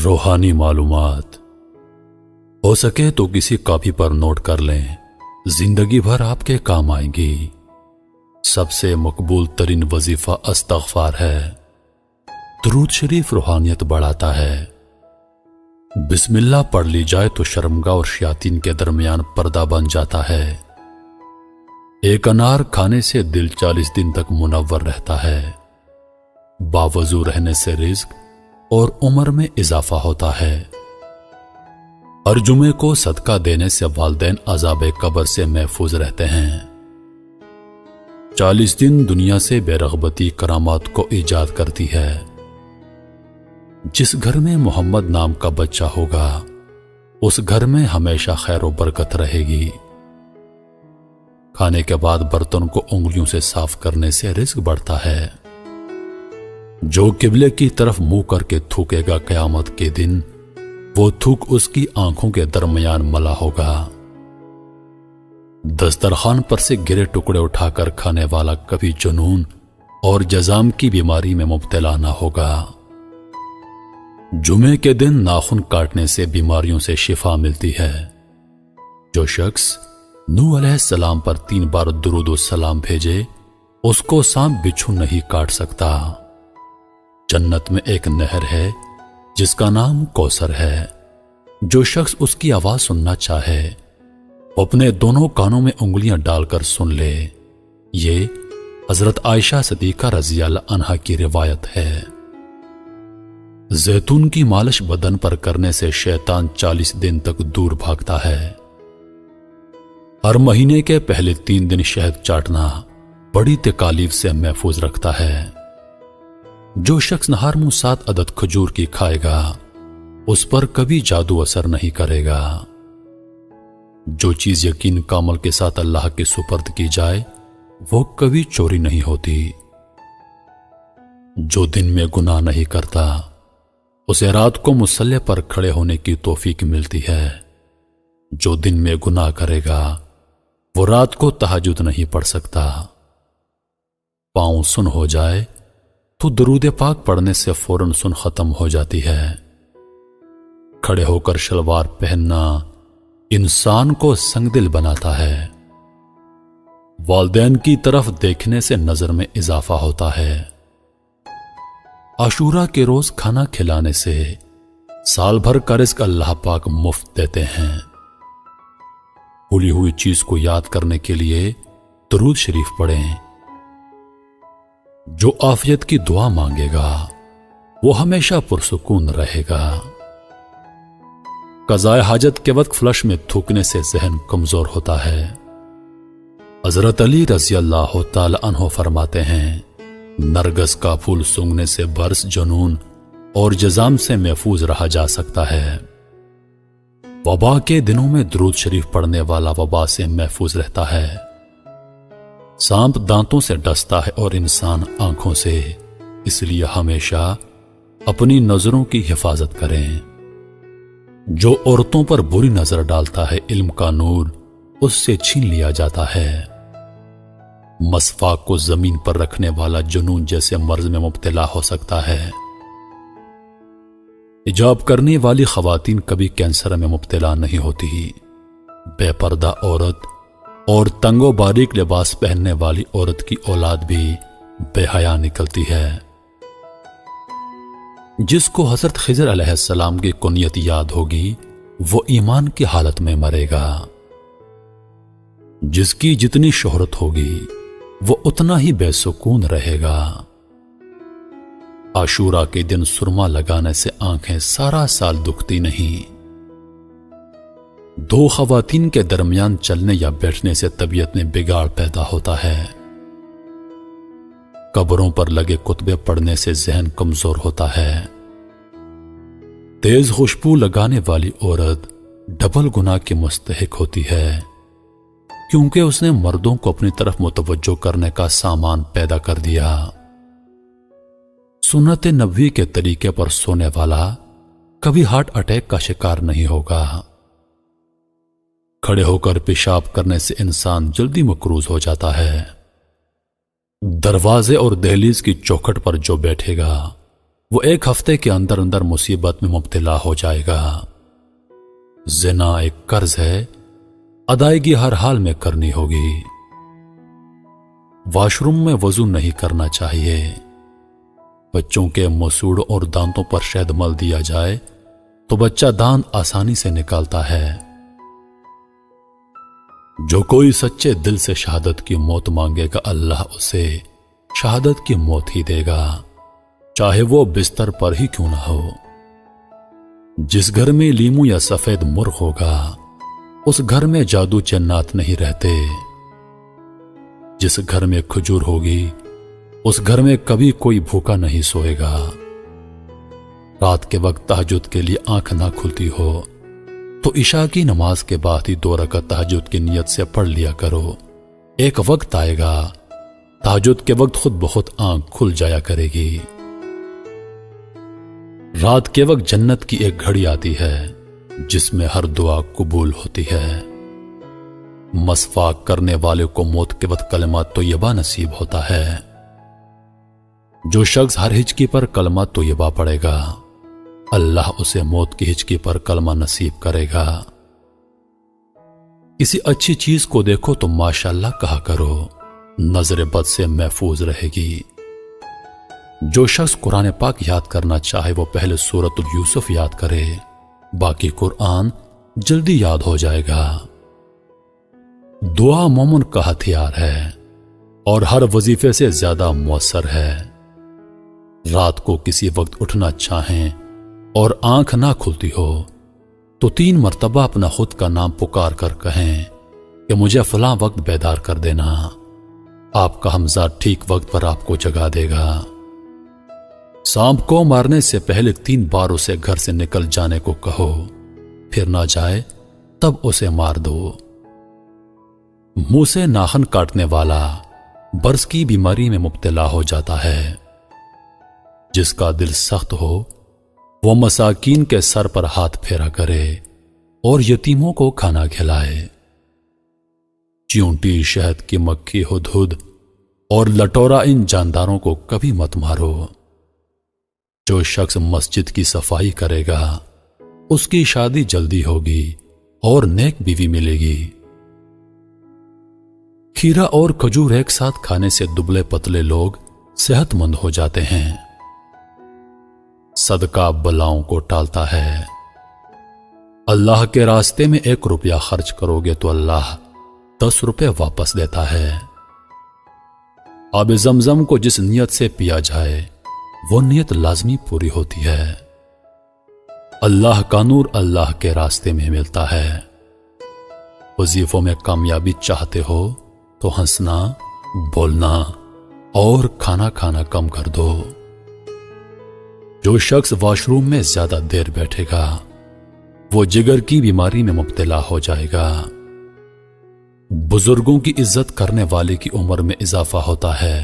روحانی معلومات ہو سکے تو کسی کاپی پر نوٹ کر لیں، زندگی بھر آپ کے کام آئیں گی۔ سب سے مقبول ترین وظیفہ استغفار ہے۔ درود شریف روحانیت بڑھاتا ہے۔ بسم اللہ پڑھ لی جائے تو شرمگاہ اور شیاطین کے درمیان پردہ بن جاتا ہے۔ ایک انار کھانے سے دل 40 دن تک منور رہتا ہے۔ باوضو رہنے سے رزق اور عمر میں اضافہ ہوتا ہے۔ ہر جمعے کو صدقہ دینے سے والدین عذاب قبر سے محفوظ رہتے ہیں۔ 40 دن دنیا سے بے رغبتی کرامات کو ایجاد کرتی ہے۔ جس گھر میں محمد نام کا بچہ ہوگا اس گھر میں ہمیشہ خیر و برکت رہے گی۔ کھانے کے بعد برتن کو انگلیوں سے صاف کرنے سے رزق بڑھتا ہے۔ جو قبلے کی طرف منہ کر کے تھوکے گا قیامت کے دن وہ تھوک اس کی آنکھوں کے درمیان ملا ہوگا۔ دسترخوان پر سے گرے ٹکڑے اٹھا کر کھانے والا کبھی جنون اور جزام کی بیماری میں مبتلا نہ ہوگا۔ جمعے کے دن ناخن کاٹنے سے بیماریوں سے شفا ملتی ہے۔ جو شخص نوح علیہ السلام پر 3 بار درود و سلام بھیجے اس کو سانپ بچھو نہیں کاٹ سکتا۔ جنت میں ایک نہر ہے جس کا نام کوثر ہے۔ جو شخص اس کی آواز سننا چاہے وہ اپنے دونوں کانوں میں انگلیاں ڈال کر سن لے۔ یہ حضرت عائشہ صدیقہ رضی اللہ عنہا کی روایت ہے۔ زیتون کی مالش بدن پر کرنے سے شیطان 40 دن تک دور بھاگتا ہے۔ ہر مہینے کے پہلے 3 دن شہد چاٹنا بڑی تکالیف سے محفوظ رکھتا ہے۔ جو شخص نہار منہ 7 عدد کھجور کی کھائے گا اس پر کبھی جادو اثر نہیں کرے گا۔ جو چیز یقین کامل کے ساتھ اللہ کے سپرد کی جائے وہ کبھی چوری نہیں ہوتی۔ جو دن میں گناہ نہیں کرتا اسے رات کو مصلی پر کھڑے ہونے کی توفیق ملتی ہے۔ جو دن میں گناہ کرے گا وہ رات کو تہجد نہیں پڑھ سکتا۔ پاؤں سن ہو جائے تو درود پاک پڑھنے سے فوراً سن ختم ہو جاتی ہے۔ کھڑے ہو کر شلوار پہننا انسان کو سنگ دل بناتا ہے۔ والدین کی طرف دیکھنے سے نظر میں اضافہ ہوتا ہے۔ عاشورہ کے روز کھانا کھلانے سے سال بھر کا رزق اللہ پاک مفت دیتے ہیں۔ بھولی ہوئی چیز کو یاد کرنے کے لیے درود شریف پڑھیں۔ جو عافیت کی دعا مانگے گا وہ ہمیشہ پرسکون رہے گا۔ قضائے حاجت کے وقت فلش میں تھوکنے سے ذہن کمزور ہوتا ہے۔ حضرت علی رضی اللہ تعالی عنہ فرماتے ہیں نرگس کا پھول سونگھنے سے برس جنون اور جزام سے محفوظ رہا جا سکتا ہے۔ وبا کے دنوں میں درود شریف پڑھنے والا وبا سے محفوظ رہتا ہے۔ سانپ دانتوں سے ڈستا ہے اور انسان آنکھوں سے، اس لیے ہمیشہ اپنی نظروں کی حفاظت کریں۔ جو عورتوں پر بری نظر ڈالتا ہے علم کا نور اس سے چھین لیا جاتا ہے۔ مسواک کو زمین پر رکھنے والا جنون جیسے مرض میں مبتلا ہو سکتا ہے۔ حجاب کرنے والی خواتین کبھی کینسر میں مبتلا نہیں ہوتی۔ بے پردہ عورت اور تنگ و باریک لباس پہننے والی عورت کی اولاد بھی بے حیا نکلتی ہے۔ جس کو حضرت خضر علیہ السلام کی کنیت یاد ہوگی وہ ایمان کی حالت میں مرے گا۔ جس کی جتنی شہرت ہوگی وہ اتنا ہی بے سکون رہے گا۔ عاشورہ کے دن سرما لگانے سے آنکھیں سارا سال دکھتی نہیں۔ 2 خواتین کے درمیان چلنے یا بیٹھنے سے طبیعت میں بگاڑ پیدا ہوتا ہے۔ قبروں پر لگے کتبے پڑھنے سے ذہن کمزور ہوتا ہے۔ تیز خوشبو لگانے والی عورت ڈبل گناہ کی مستحق ہوتی ہے کیونکہ اس نے مردوں کو اپنی طرف متوجہ کرنے کا سامان پیدا کر دیا۔ سنت نبوی کے طریقے پر سونے والا کبھی ہارٹ اٹیک کا شکار نہیں ہوگا۔ کھڑے ہو کر پیشاب کرنے سے انسان جلدی مقروض ہو جاتا ہے۔ دروازے اور دہلیز کی چوکھٹ پر جو بیٹھے گا وہ ایک ہفتے کے اندر اندر مصیبت میں مبتلا ہو جائے گا۔ زنا ایک قرض ہے، ادائیگی ہر حال میں کرنی ہوگی۔ واش روم میں وضو نہیں کرنا چاہیے۔ بچوں کے مسوڑ اور دانتوں پر شہد مل دیا جائے تو بچہ دانت آسانی سے نکالتا ہے۔ جو کوئی سچے دل سے شہادت کی موت مانگے گا، اللہ اسے شہادت کی موت ہی دے گا، چاہے وہ بستر پر ہی کیوں نہ ہو۔ جس گھر میں لیمو یا سفید مرغ ہوگا، اس گھر میں جادو جنات نہیں رہتے۔ جس گھر میں کھجور ہوگی، اس گھر میں کبھی کوئی بھوکا نہیں سوئے گا۔ رات کے وقت تہجد کے لیے آنکھ نہ کھلتی ہو تو عشاء کی نماز کے بعد ہی 2 رکعت تہجد کی نیت سے پڑھ لیا کرو۔ ایک وقت آئے گا تہجد کے وقت خود بخود آنکھ کھل جایا کرے گی۔ رات کے وقت جنت کی ایک گھڑی آتی ہے جس میں ہر دعا قبول ہوتی ہے۔ مسواک کرنے والے کو موت کے وقت کلمہ طیبہ نصیب ہوتا ہے۔ جو شخص ہر ہچکی پر کلمہ طیبہ پڑھے گا، اللہ اسے موت کی ہچکی پر کلمہ نصیب کرے گا۔ کسی اچھی چیز کو دیکھو تو ماشاءاللہ کہا کرو، نظر بد سے محفوظ رہے گی۔ جو شخص قرآن پاک یاد کرنا چاہے وہ پہلے سورۃ یوسف یاد کرے، باقی قرآن جلدی یاد ہو جائے گا۔ دعا مومن کا ہتھیار ہے اور ہر وظیفے سے زیادہ مؤثر ہے۔ رات کو کسی وقت اٹھنا چاہیں اور آنکھ نہ کھلتی ہو تو 3 مرتبہ اپنا خود کا نام پکار کر کہیں کہ مجھے فلاں وقت بیدار کر دینا۔ آپ کا حمزہ ٹھیک وقت پر آپ کو جگا دے گا۔ سانپ کو مارنے سے پہلے 3 بار اسے گھر سے نکل جانے کو کہو، پھر نہ جائے تب اسے مار دو۔ منہ سے ناخن کاٹنے والا برس کی بیماری میں مبتلا ہو جاتا ہے۔ جس کا دل سخت ہو وہ مساکین کے سر پر ہاتھ پھیرا کرے اور یتیموں کو کھانا کھلائے۔ چیونٹی، شہد کی مکھی، ہدہد اور لٹورا ان جانداروں کو کبھی مت مارو۔ جو شخص مسجد کی صفائی کرے گا اس کی شادی جلدی ہوگی اور نیک بیوی ملے گی۔ کھیرا اور کھجور ایک ساتھ کھانے سے دبلے پتلے لوگ صحت مند ہو جاتے ہیں۔ صدقہ بلاؤں کو ٹالتا ہے۔ اللہ کے راستے میں 1 روپیہ خرچ کرو گے تو اللہ 10 روپے واپس دیتا ہے۔ آب زمزم کو جس نیت سے پیا جائے وہ نیت لازمی پوری ہوتی ہے۔ اللہ کا نور اللہ کے راستے میں ملتا ہے۔ وظیفوں میں کامیابی چاہتے ہو تو ہنسنا، بولنا اور کھانا کھانا کم کر دو۔ جو شخص واش روم میں زیادہ دیر بیٹھے گا وہ جگر کی بیماری میں مبتلا ہو جائے گا۔ بزرگوں کی عزت کرنے والے کی عمر میں اضافہ ہوتا ہے